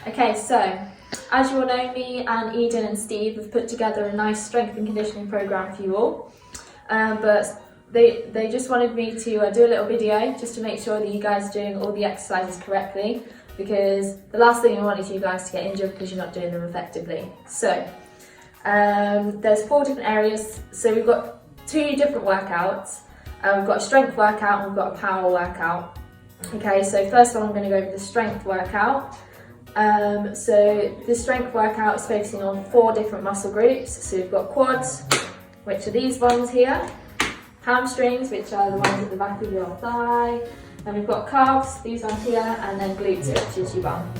Okay, so as you all know, me and Eden and Steve have put together a nice strength and conditioning program for you all. But they just wanted me to do a little video just to make sure that you guys are doing all the exercises correctly, because the last thing I want is you guys to get injured because you're not doing them effectively. So there's 4 different areas. So we've got 2 different workouts. We've got a strength workout and we've got a power workout. Okay, so first of all I'm going to go over the strength workout. So the strength workout is focusing on 4 different muscle groups. So we've got quads, which are these ones here, hamstrings, which are the ones at the back of your thigh, and we've got calves, these ones here, and then glutes, which is your bum.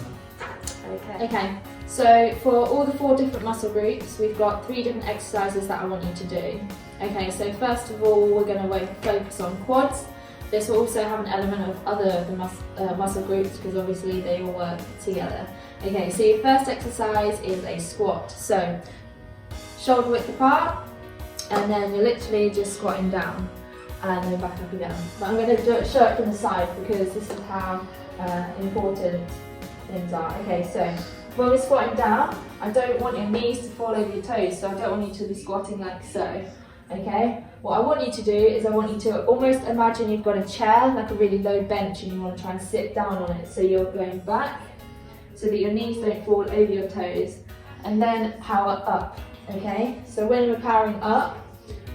Okay, so for all the 4 different muscle groups, we've got 3 different exercises that I want you to do. Okay, so first of all, we're going to focus on quads. This will also have an element of other muscle groups because obviously they all work together. Okay, so your first exercise is a squat. So shoulder width apart, and then you're literally just squatting down and then back up again. But I'm going to show it from the side because this is how important things are. Okay, so when we're squatting down, I don't want your knees to fall over your toes, so I don't want you to be squatting like so. Okay, what I want you to do is I want you to almost imagine you've got a chair, like a really low bench, and you want to try and sit down on it. So you're going back so that your knees don't fall over your toes, and then power up. Okay, so when we're powering up,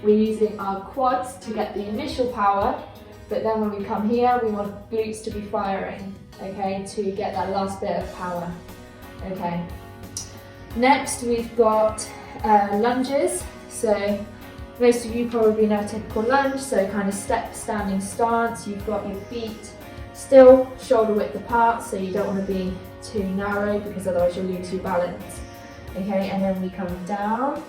we're using our quads to get the initial power, but then when we come here, we want glutes to be firing, okay, to get that last bit of power. Okay, next we've got lunges. So most of you probably know a typical lunge, so kind of step standing stance. You've got your feet still shoulder width apart, so you don't want to be too narrow because otherwise you'll lose your balance. Okay, and then we come down,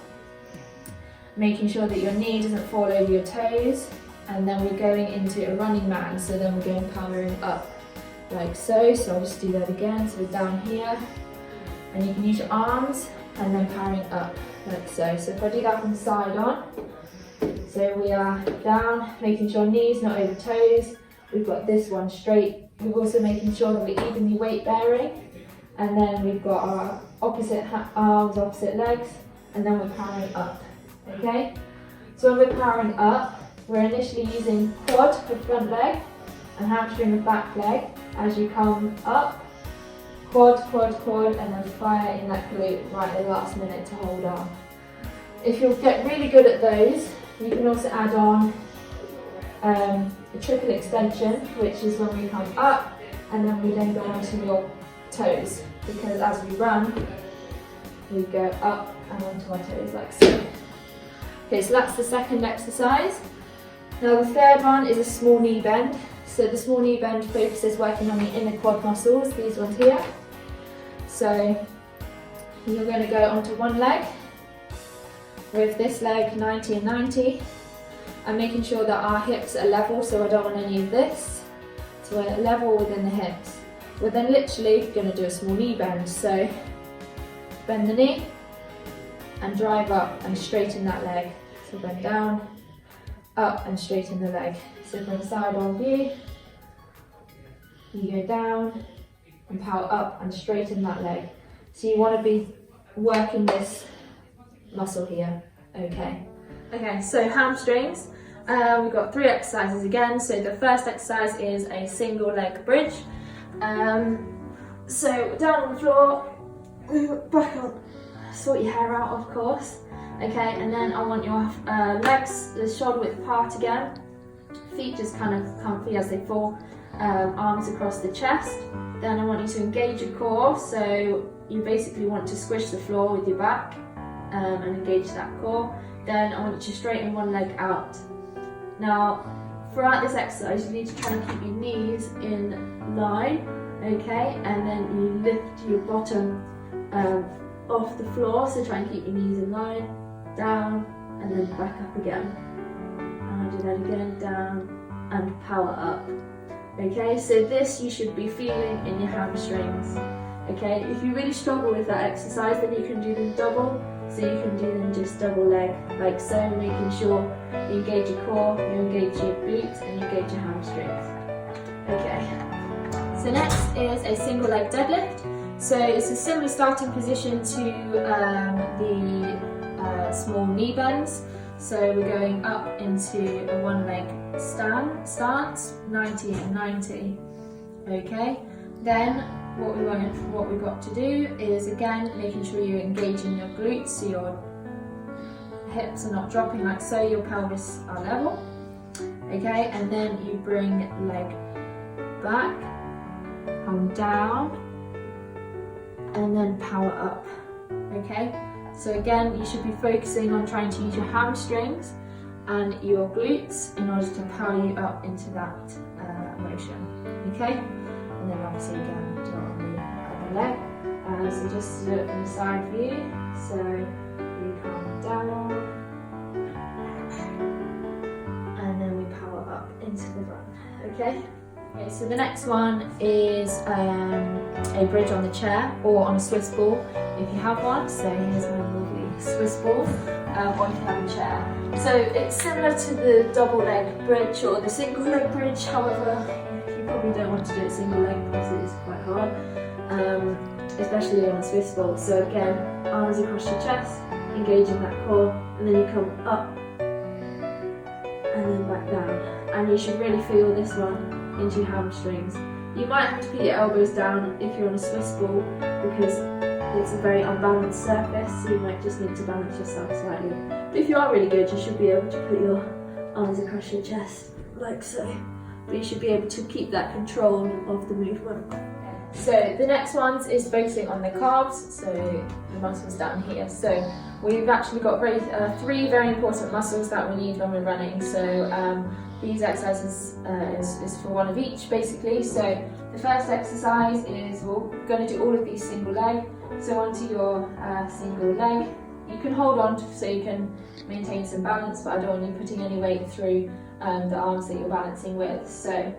making sure that your knee doesn't fall over your toes, and then we're going into a running man, so then we're going powering up like so. So I'll just do that again. So we're down here, and you can use your arms and then powering up like so. So if I do that from the side on, so we are down, making sure knees not over toes. We've got this one straight. We're also making sure that we're evenly weight bearing. And then we've got our opposite arms, opposite legs, and then we're powering up. Okay? So when we're powering up, we're initially using quad for front leg and hamstring with back leg. As you come up, quad, quad, quad, and then fire in that glute right at the last minute to hold on. If you'll get really good at those, you can also add on a triple extension, which is when we come up and then we then go onto your toes, because as we run, we go up and onto our toes like so. Okay, so that's the second exercise. Now the third one is a small knee bend. So the small knee bend focuses working on the inner quad muscles, these ones here. So you're going to go onto one leg with this leg 90 and 90, and making sure that our hips are level, so I don't want any of this. So we're level within the hips. We're then literally going to do a small knee bend. So bend the knee and drive up and straighten that leg. So bend down, up and straighten the leg. So from the side on view, you go down and power up and straighten that leg. So you want to be working this muscle here. Okay, so hamstrings. We've got 3 exercises again. So the first exercise is a single leg bridge. So down on the floor, back up, sort your hair out of course. Okay, and then I want your legs, the shoulder width apart again. Feet just kind of comfy as they fall. Arms across the chest. Then I want you to engage your core. So you basically want to squish the floor with your back and engage that core. Then I want you to straighten one leg out. Now, throughout this exercise, you need to try and keep your knees in line, okay? And then you lift your bottom off the floor, so try and keep your knees in line, down, and then back up again. And I'll do that again, down, and power up. Okay, so this you should be feeling in your hamstrings. Okay, if you really struggle with that exercise, then you can do them double. So you can do them just double leg, like so, making sure you engage your core, you engage your glutes, and you engage your hamstrings. Okay, so next is a single leg deadlift. So it's a similar starting position to the small knee bends. So we're going up into a one leg stance, 90 and 90. Okay, then what we've got to do is again making sure you're engaging your glutes, so your hips are not dropping like so, your pelvis are level. Okay, and then you bring leg back, come down, and then power up. Okay, so again you should be focusing on trying to use your hamstrings and your glutes in order to power you up into that motion. Okay, and then obviously again do it on the other leg. So just do it from the side view. So we come down and then we power up into the run. Okay. Okay, so the next one is a bridge on the chair or on a Swiss ball if you have one. So here's my lovely Swiss ball, or if you have a chair. So it's similar to the double leg bridge or the single leg bridge, however you probably don't want to do it single leg because it is quite hard, especially on a Swiss ball. So again, arms across your chest, engaging that core, and then you come up and then back down. And you should really feel this one into your hamstrings. You might have to put your elbows down if you're on a Swiss ball because it's a very unbalanced surface, so you might just need to balance yourself slightly. But if you are really good, you should be able to put your arms across your chest like so. But you should be able to keep that control of the movement. So the next one is focusing on the calves, so the muscles down here. So we've actually got three very important muscles that we need when we're running. So these exercises is for one of each basically. So the first exercise is we're going to do all of these single leg. So onto your single leg, you can hold on so you can maintain some balance, but I don't want you putting any weight through the arms that you're balancing with. So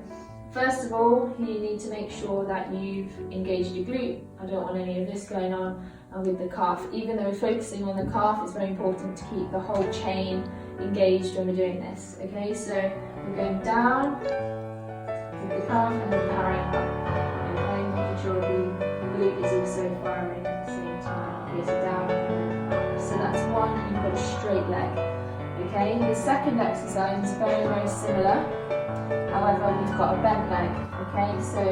first of all, you need to make sure that you've engaged your glute. I don't want any of this going on with the calf. Even though we're focusing on the calf, it's very important to keep the whole chain engaged when we're doing this. Okay, so we're going down with the calf and then powering up. Okay, making sure the glute is also firing at the same time. Okay, so down and then up. So that's one, and you've got a straight leg. Okay, the second exercise is very, very similar. However, we've got a bent leg. Okay, so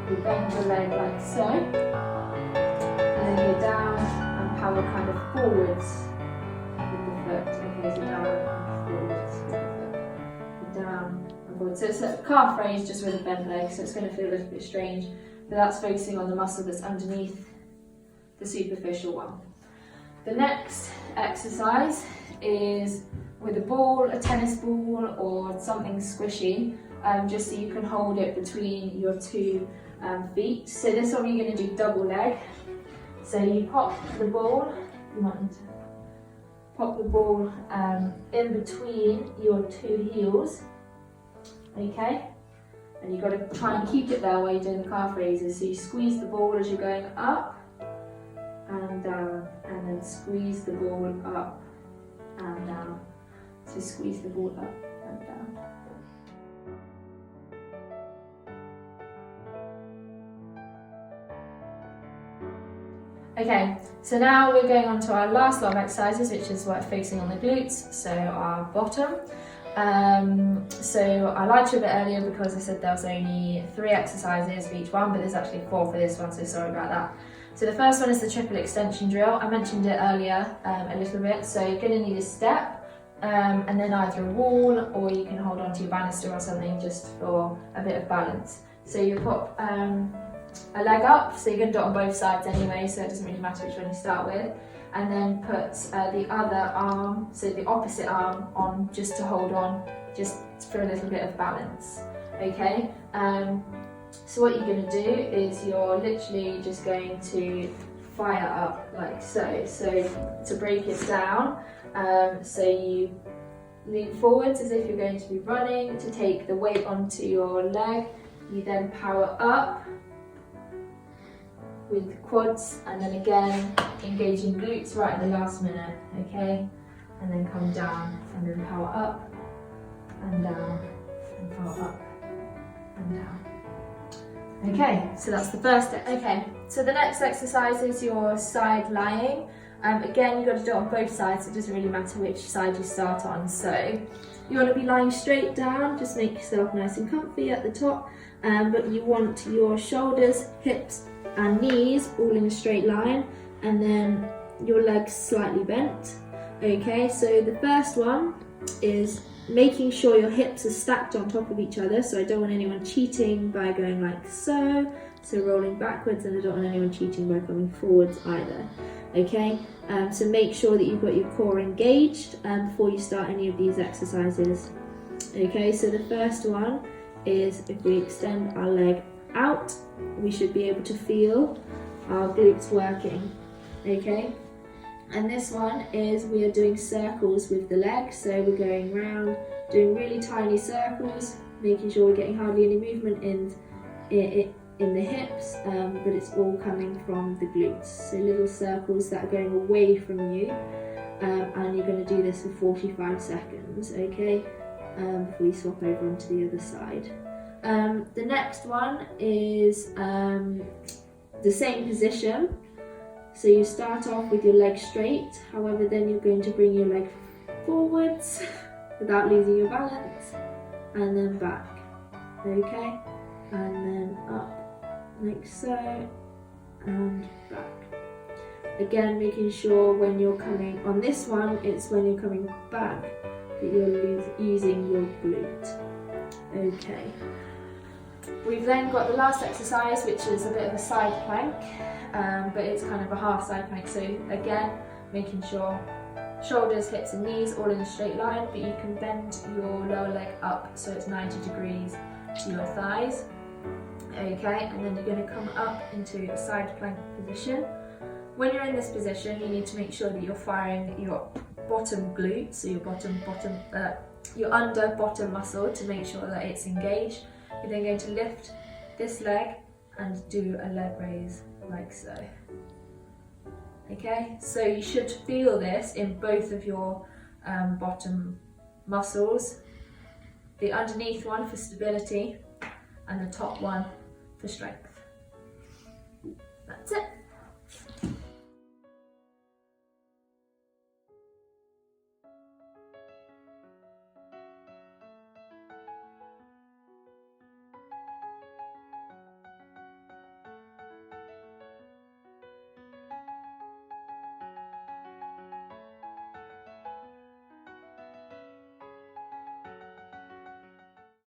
you bend your leg like so, and then you're down and power kind of forwards with the foot. Okay, so down and forwards with the foot. Down and forwards. So it's a calf raise just with a bent leg, so it's going to feel a little bit strange, but that's focusing on the muscle that's underneath the superficial one. The next exercise is with a ball, a tennis ball or something squishy, just so you can hold it between your two feet. So this one you're going to do double leg. So you pop the ball, in between your two heels, okay? And you've got to try and keep it there while you're doing the calf raises. So you squeeze the ball as you're going up and down, and then squeeze the ball up and down. So squeeze the ball up and down. Okay, so now we're going on to our last lot of exercises, which is focusing on the glutes, so our bottom. So I lied to you a bit earlier because I said there was only 3 exercises for each one, but there's actually 4 for this one, so sorry about that. So the first one is the triple extension drill. I mentioned it earlier a little bit. So you're going to need a step and then either a wall, or you can hold onto your banister or something just for a bit of balance. So you put a leg up, so you're going to do it on both sides anyway, so it doesn't really matter which one you start with. And then put the other arm, so the opposite arm, on just to hold on, just for a little bit of balance. Okay? So what you're going to do is you're literally just going to fire up like so. So to break it down, so you lean forwards as if you're going to be running to take the weight onto your leg. You then power up with quads, and then again engaging glutes right in the last minute, okay? And then come down and then power up and down and power up and down. Okay, so that's the first exercise. Okay, so the next exercise is your side lying. Again, you've got to do it on both sides, it doesn't really matter which side you start on. So you want to be lying straight down, just make yourself nice and comfy at the top, but you want your shoulders, hips and knees all in a straight line, and then your legs slightly bent. Okay, so the first one is making sure your hips are stacked on top of each other, so I don't want anyone cheating by going like so rolling backwards, and I don't want anyone cheating by coming forwards either. Okay, so make sure that you've got your core engaged before you start any of these exercises. Okay, so the first one is if we extend our leg out, we should be able to feel our glutes working. Okay, and this one is we are doing circles with the leg, so we're going round, doing really tiny circles, making sure we're getting hardly any movement in the hips, but it's all coming from the glutes. So little circles that are going away from you, and you're going to do this for 45 seconds, okay, before you swap over onto the other side. The next one is the same position. So you start off with your leg straight, however then you're going to bring your leg forwards without losing your balance, and then back, okay, and then up like so, and back. Again, making sure when you're coming on this one, it's when you're coming back that you're using your glute. Okay. We've then got the last exercise, which is a bit of a side plank, but it's kind of a half side plank. So again, making sure shoulders, hips and knees all in a straight line, but you can bend your lower leg up so it's 90 degrees to your thighs. Okay, and then you're going to come up into a side plank position. When you're in this position, you need to make sure that you're firing your bottom glute, so your under bottom muscle, to make sure that it's engaged. You're then going to lift this leg and do a leg raise like so. Okay, so you should feel this in both of your bottom muscles, the underneath one for stability and the top one for strength. That's it.